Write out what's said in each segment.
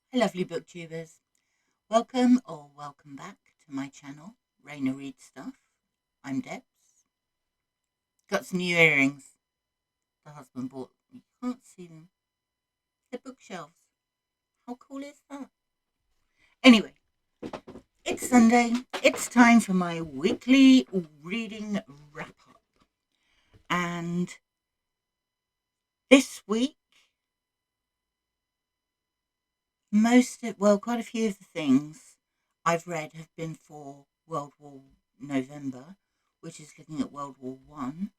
Hey lovely booktubers, welcome or welcome back to my channel, Raina Read Stuff. I'm Debs. Got some new earrings the husband bought. You can't see them. They're bookshelves. How cool is that? Anyway, it's Sunday. It's time for my weekly reading wrap up. And this week, quite a few of the things I've read have been for World War November, which is looking at World War One.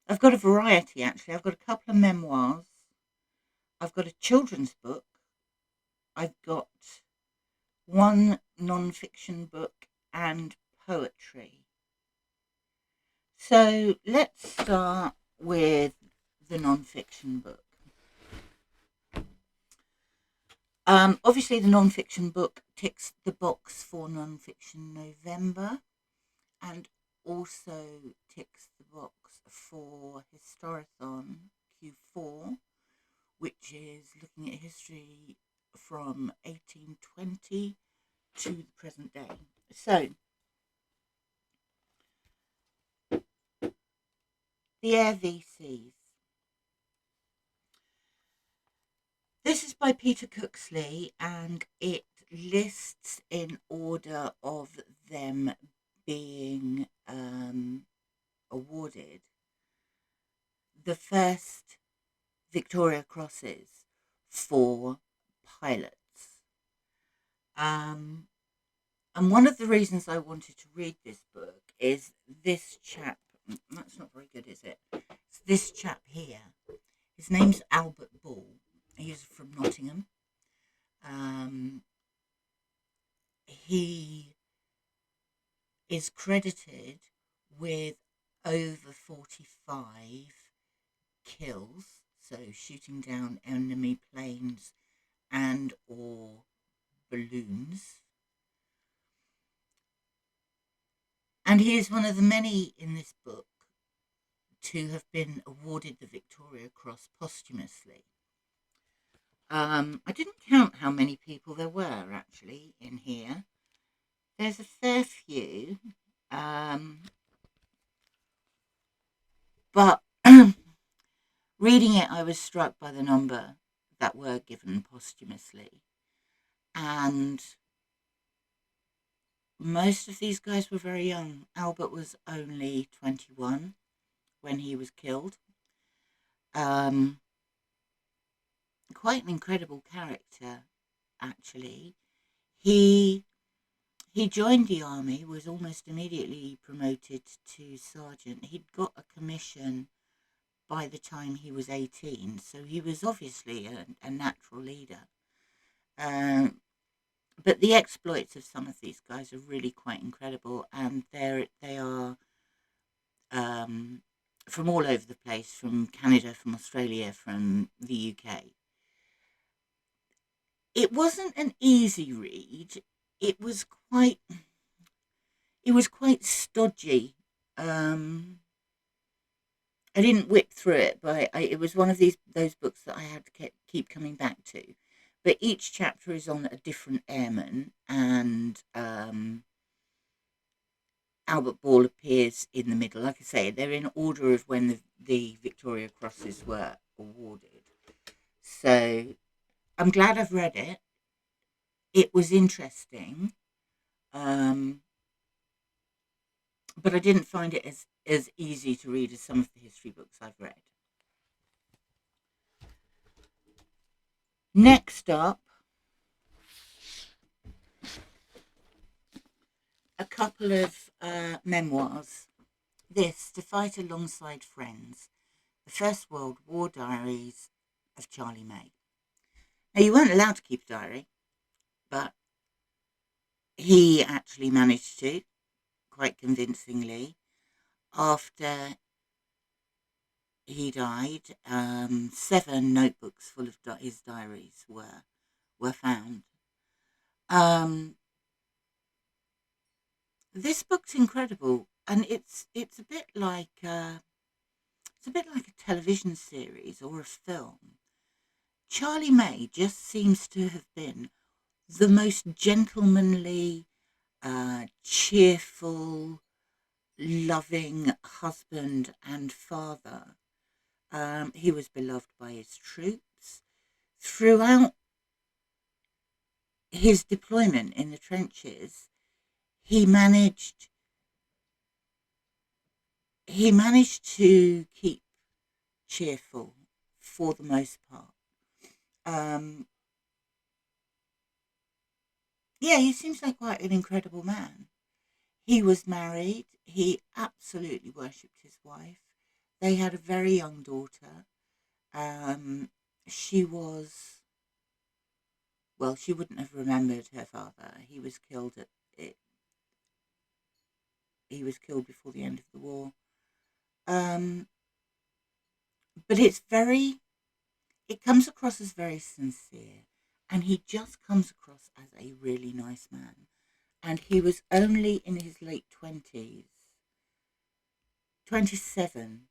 I've got a variety actually. I've got a couple of memoirs. I've got a children's book. I've got one non-fiction book and poetry. So let's start with the non-fiction book. Obviously, the non-fiction book ticks the box for Non-Fiction November and also ticks the box for Historathon Q4, which is looking at history from 1820 to the present day. So, the Air VCs. This is by Peter Cooksley, and it lists in order of them being awarded the first Victoria Crosses for pilots. And one of the reasons I wanted to read this book is this chap. That's not very good, is it? It's this chap here. His name's Albert Ball. He's from Nottingham. He is credited with over 45 kills, so shooting down enemy planes and or balloons. And he is one of the many in this book to have been awarded the Victoria Cross posthumously. I didn't count how many people there were actually in here. There's a fair few, but reading it, I was struck by the number that were given posthumously. And most of these guys were very young. Albert was only 21 when he was killed. Quite an incredible character, actually. He joined the army, was almost immediately promoted to sergeant. He'd got a commission by the time he was 18, so he was obviously a natural leader. But the exploits of some of these guys are really quite incredible, and they are from all over the place, from Canada, from Australia, from the UK. It wasn't an easy read. It was quite stodgy. I didn't whip through it, but it was one of those books that I had to keep coming back to. But each chapter is on a different airman, and Albert Ball appears in the middle. Like I say, they're in order of when the Victoria Crosses were awarded. So I'm glad I've read it. It was interesting, but I didn't find it as easy to read as some of the history books I've read. Next up, a couple of memoirs. This, To Fight Alongside Friends, the First World War Diaries of Charlie May. Now, you weren't allowed to keep a diary, but he actually managed to, quite convincingly. After he died, 7 notebooks full of his diaries were found. This book's incredible, and it's a bit like a television series or a film. Charlie May just seems to have been the most gentlemanly, cheerful, loving husband and father. He was beloved by his troops. Throughout his deployment in the trenches, he managed to keep cheerful for the most part. Yeah, he seems like quite an incredible man. He was married. He absolutely worshipped his wife. They had a very young daughter. She was, well, she wouldn't have remembered her father. He was killed at it. He was killed before the end of the war. But it comes across as very sincere, and he just comes across as a really nice man. And he was only in his late 20s, 27,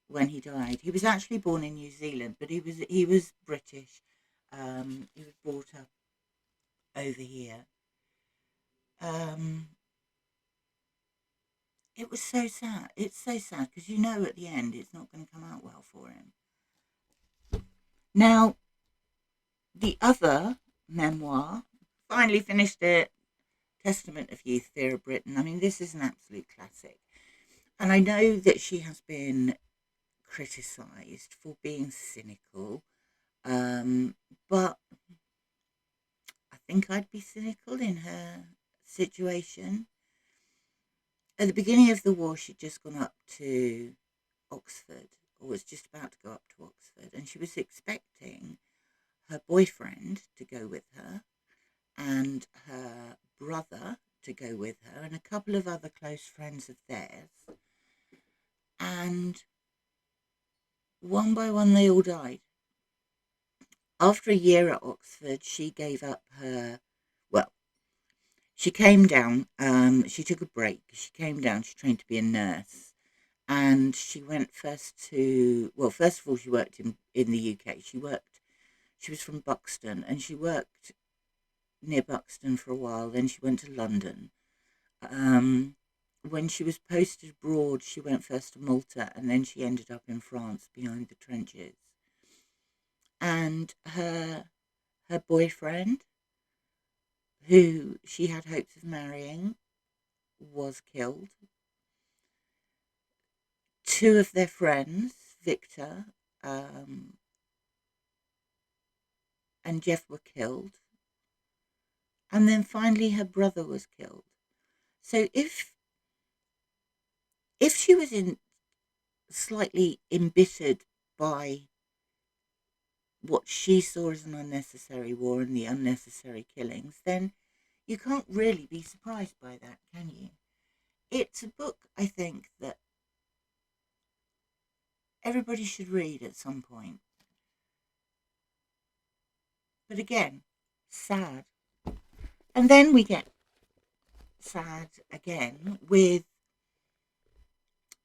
when he died. He was actually born in New Zealand, but he was British. He was brought up over here. It was so sad. It's so sad because you know at the end it's not going to come out well for him. Now, the other memoir, finally finished it, Testament of Youth, Vera Brittain. I mean, this is an absolute classic. And I know that she has been criticised for being cynical, but I think I'd be cynical in her situation. At the beginning of the war, she'd just gone up to Oxford, or was just about to go up to Oxford, and she was expecting her boyfriend to go with her and her brother to go with her and a couple of other close friends of theirs. And one by one, they all died. After a year at Oxford, she gave up she came down, she took a break. She came down, she trained to be a nurse. And she went first of all, she worked in the UK. She was from Buxton, and she worked near Buxton for a while. Then she went to London. When she was posted abroad, she went first to Malta, and then she ended up in France behind the trenches. And her boyfriend, who she had hopes of marrying, was killed. Two of their friends, Victor and Jeff, were killed. And then finally her brother was killed. So if she was slightly embittered by what she saw as an unnecessary war and the unnecessary killings, then you can't really be surprised by that, can you? It's a book, I think, that everybody should read at some point. But again, sad. And then we get sad again with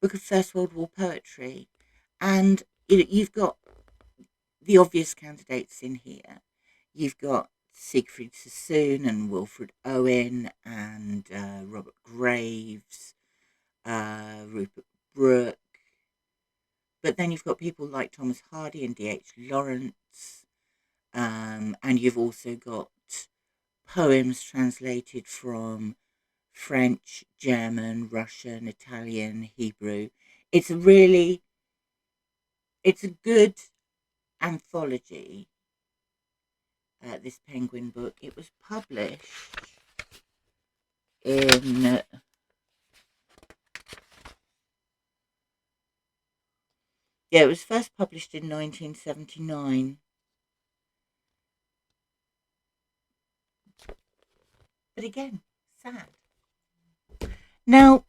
Book of First World War Poetry. And you've got the obvious candidates in here. You've got Siegfried Sassoon and Wilfred Owen and Robert Graves, Rupert Brooke. But then you've got people like Thomas Hardy and D.H. Lawrence. And you've also got poems translated from French, German, Russian, Italian, Hebrew. It's a good anthology, this Penguin book. It was published in it was first published in 1979. But again, sad. Now,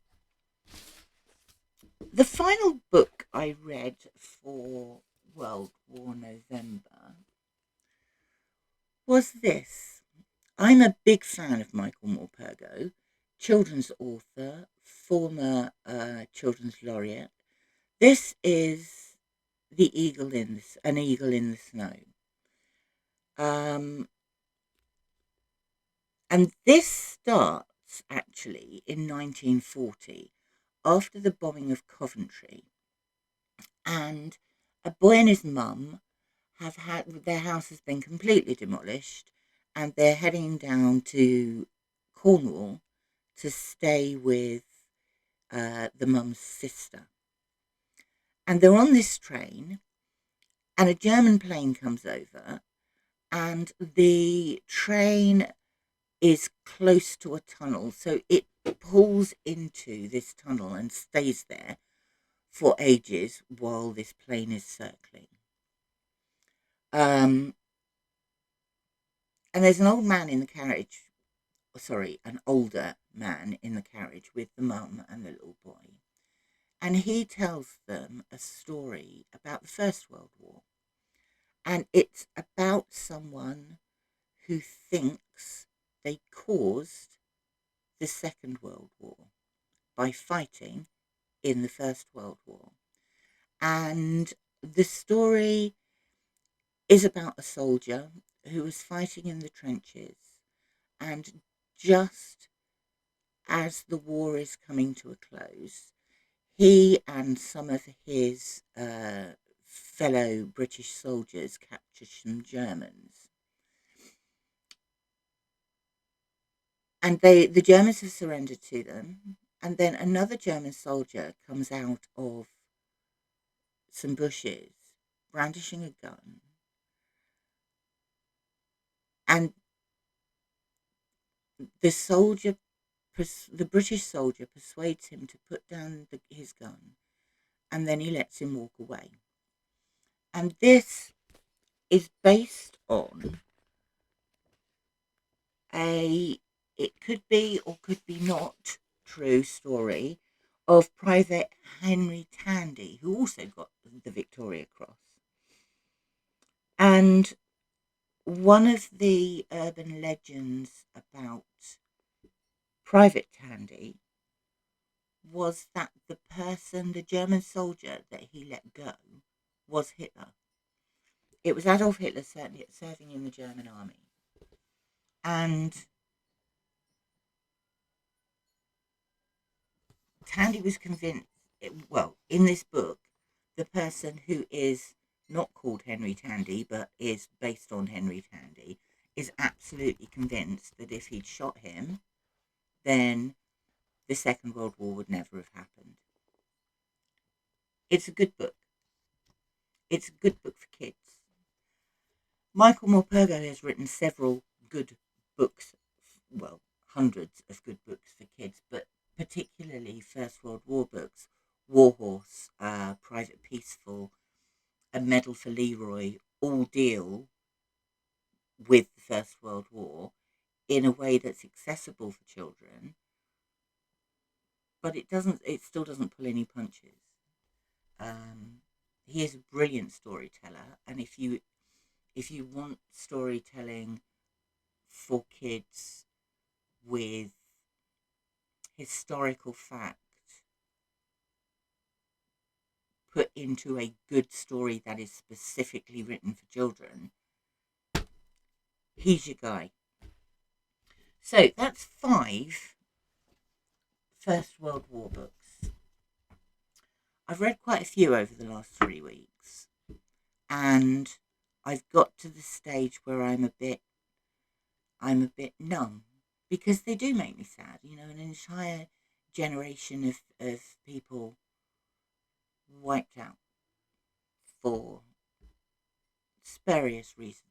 the final book I read for World War November was this. I'm a big fan of Michael Morpurgo, children's author, former children's laureate. This is An Eagle in the Snow. And this starts actually in 1940 after the bombing of Coventry, and a boy and his mum have had their house has been completely demolished, and they're heading down to Cornwall to stay with the mum's sister. And they're on this train, and a German plane comes over, and the train is close to a tunnel, so it pulls into this tunnel and stays there for ages while this plane is circling. And there's an old man in the carriage, an older man in the carriage with the mum and the little boy. And he tells them a story about the First World War. And it's about someone who thinks they caused the Second World War by fighting in the First World War. And the story is about a soldier who was fighting in the trenches, and just as the war is coming to a close, he and some of his fellow British soldiers capture some Germans. And the Germans have surrendered to them. And then another German soldier comes out of some bushes, brandishing a gun. And the British soldier persuades him to put down his gun, and then he lets him walk away. And this is based on it could be or could be not true story of Private Henry Tandy, who also got the Victoria Cross. And one of the urban legends about Private Tandy was that the German soldier that he let go, was Hitler. It was Adolf Hitler serving in the German army. And Tandy was convinced, in this book, the person who is not called Henry Tandy, but is based on Henry Tandy, is absolutely convinced that if he'd shot him, then the Second World War would never have happened. It's a good book. It's a good book for kids. Michael Morpurgo has written several good books, hundreds of good books for kids, but particularly First World War books. Warhorse, Private Peaceful, A Medal for Leroy, all deal with the First World War in a way that's accessible for children, but it still doesn't pull any punches. He is a brilliant storyteller, and if you want storytelling for kids with historical fact put into a good story that is specifically written for children, he's your guy. So that's 5 First World War books. I've read quite a few over the last 3 weeks, and I've got to the stage where I'm a bit numb, because they do make me sad. An entire generation of people wiped out for spurious reasons.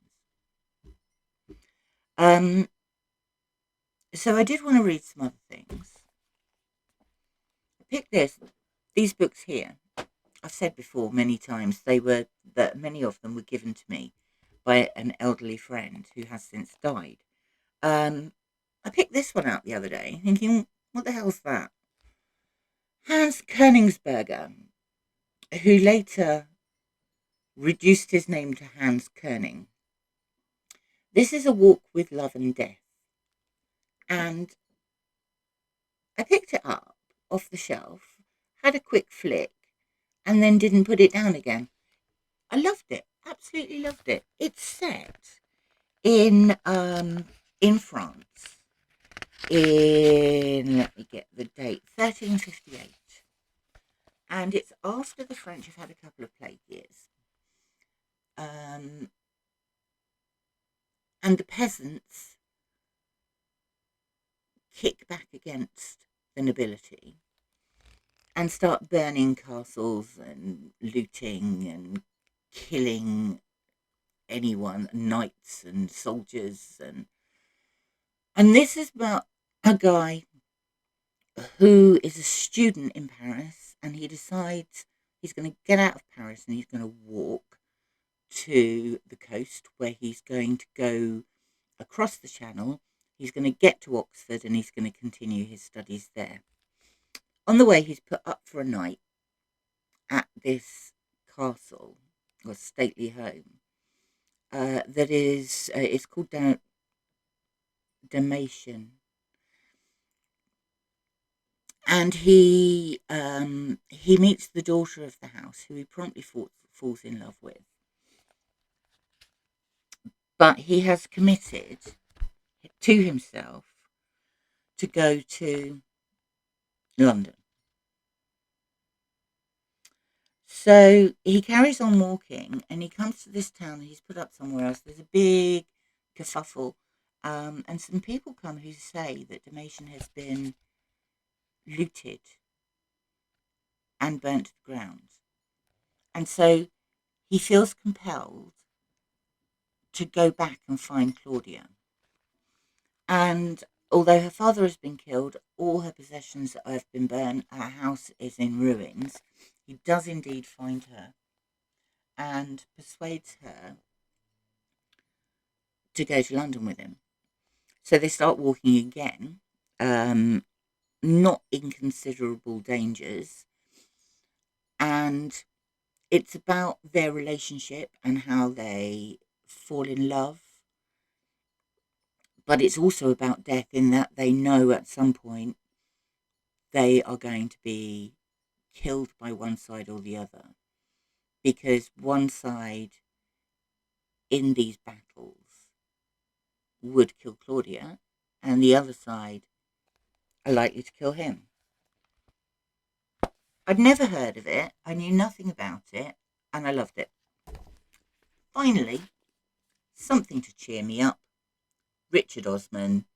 So I did want to read some other things. I picked these books here. I've said before many times that many of them were given to me by an elderly friend who has since died. I picked this one out the other day, thinking, what the hell's that? Hans Koenigsberger, who later reduced his name to Hans Koenig. This is A Walk with Love and Death. And I picked it up off the shelf, had a quick flick, and then didn't put it down again. I loved it. Absolutely loved it. It's set in France in, let me get the date, 1358, and it's after the French have had a couple of plague years. And the peasants kick back against the nobility and start burning castles and looting and killing anyone, knights and soldiers, and this is about a guy who is a student in Paris, and he decides he's going to get out of Paris and he's going to walk to the coast, where he's going to go across the channel. He's going to get to Oxford and he's going to continue his studies there. On the way, he's put up for a night at this castle or stately home that is, it's called Dation. And he meets the daughter of the house, who he promptly falls in love with. But he has committed to himself to go to London. So he carries on walking, and he comes to this town. He's put up somewhere else. There's a big kerfuffle, and some people come who say that Dation has been looted and burnt to the ground. And so he feels compelled to go back and find Claudia. And although her father has been killed, all her possessions have been burned, her house is in ruins, he does indeed find her and persuades her to go to London with him. So they start walking again, not inconsiderable dangers, and it's about their relationship and how they fall in love. But it's also about death, in that they know at some point they are going to be killed by one side or the other, because one side in these battles would kill Claudia and the other side are likely to kill him. I'd never heard of it. I knew nothing about it, and I loved it. Finally, something to cheer me up. Richard Osman,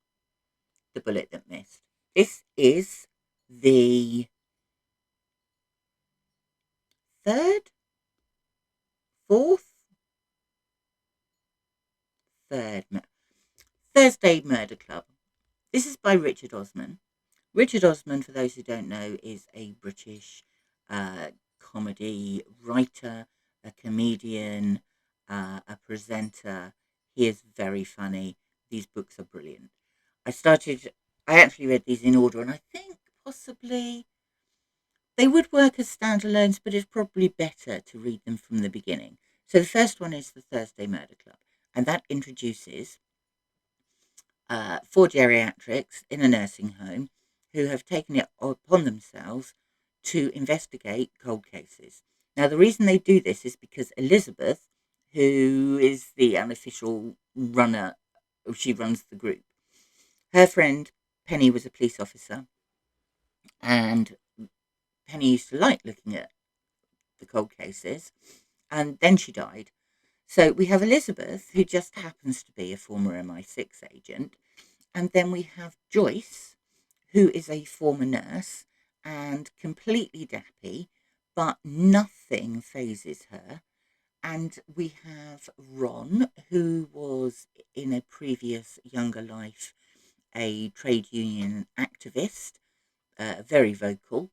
The Bullet That Missed. This is the Thursday Murder Club. This is by Richard Osman. Richard Osman, for those who don't know, is a British comedy writer, a comedian, a presenter. He is very funny. These books are brilliant. I actually read these in order, and I think possibly they would work as standalones, but it's probably better to read them from the beginning. So the first one is the Thursday Murder Club, and that introduces 4 geriatrics in a nursing home who have taken it upon themselves to investigate cold cases. Now, the reason they do this is because Elizabeth, who is the unofficial runner, she runs the group. Her friend Penny was a police officer, and Penny used to like looking at the cold cases, and then she died. So we have Elizabeth, who just happens to be a former MI6 agent, and then we have Joyce, who is a former nurse and completely dappy, but nothing phases her. And we have Ron, who was in a previous younger life a trade union activist, very vocal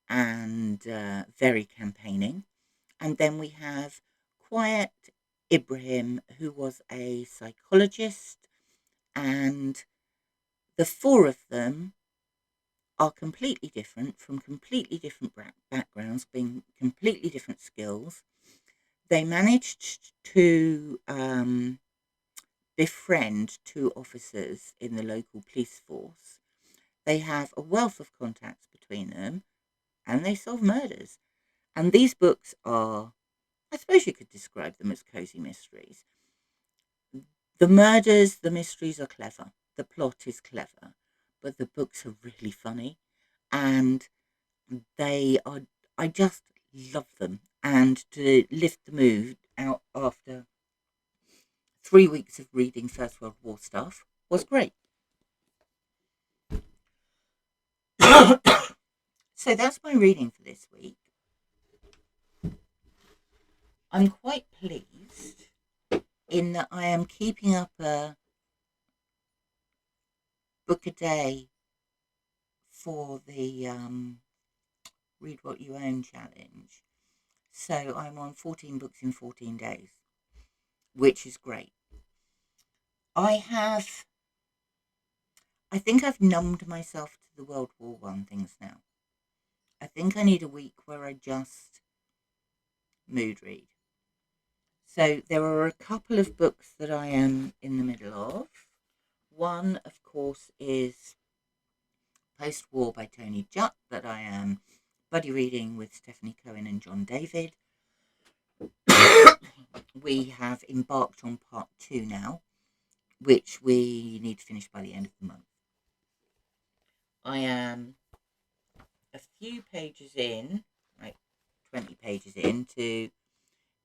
and very campaigning. And then we have Quiet Ibrahim, who was a psychologist, and the 4 of them are completely different, from completely different backgrounds, being completely different skills. They managed to befriend 2 officers in the local police force. They have a wealth of contacts between them, and they solve murders. And these books are I suppose you could describe them as cosy mysteries. The murders, the mysteries are clever. The plot is clever, but the books are really funny, and they are. I just love them, and to lift the mood out after 3 weeks of reading First World War stuff was great. So that's my reading for this week. I'm quite pleased in that I am keeping up a book a day for the Read What You Own challenge. So I'm on 14 books in 14 days, which is great. I think I've numbed myself to the World War One things now. I think I need a week where I just mood read. So there are a couple of books that I am in the middle of. One, of course, is Post-War by Tony Judt that I am buddy reading with Stephanie Cohen and John David. We have embarked on part 2 now, which we need to finish by the end of the month. I am a few pages in, like 20 pages into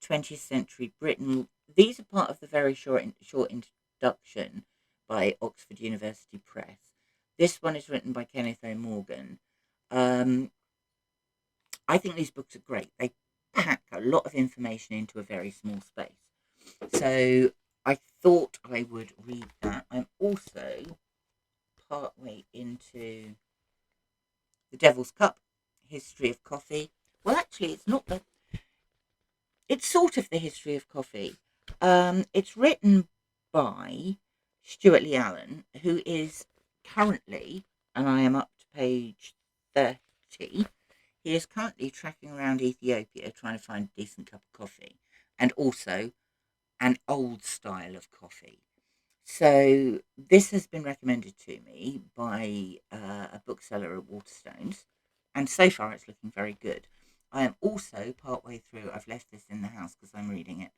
20th Century Britain. These are part of the very short introduction by Oxford University Press. This one is written by Kenneth O. Morgan. I think these books are great. They pack a lot of information into a very small space. So I thought I would read that. I'm also partway into The Devil's Cup, History of Coffee. Well, actually, it's not the... It's sort of the history of coffee. It's written by Stuart Lee Allen, who is currently, and I am up to page 30, he is currently tracking around Ethiopia trying to find a decent cup of coffee, and also an old style of coffee. So this has been recommended to me by a bookseller at Waterstones, and so far it's looking very good. I am also partway through, I've left this in the house because I'm reading it,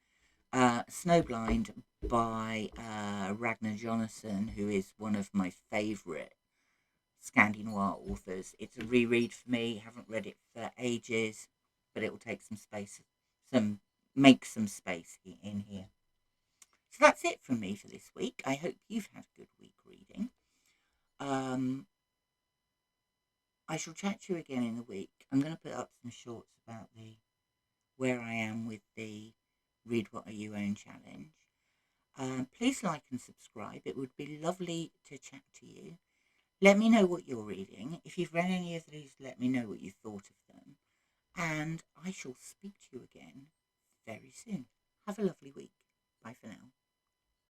Snowblind by Ragnar Jonasson, who is one of my favourite Scandi Noir authors. It's a reread for me, haven't read it for ages, but it will take some space, make some space in here. So that's it from me for this week. I hope you've had a good week reading. I shall chat to you again in the week. I'm going to put up some shorts about where I am with the Read What You Own challenge. Please like and subscribe. It would be lovely to chat to you. Let me know what you're reading. If you've read any of these, let me know what you thought of them. And I shall speak to you again very soon. Have a lovely week. Bye for now.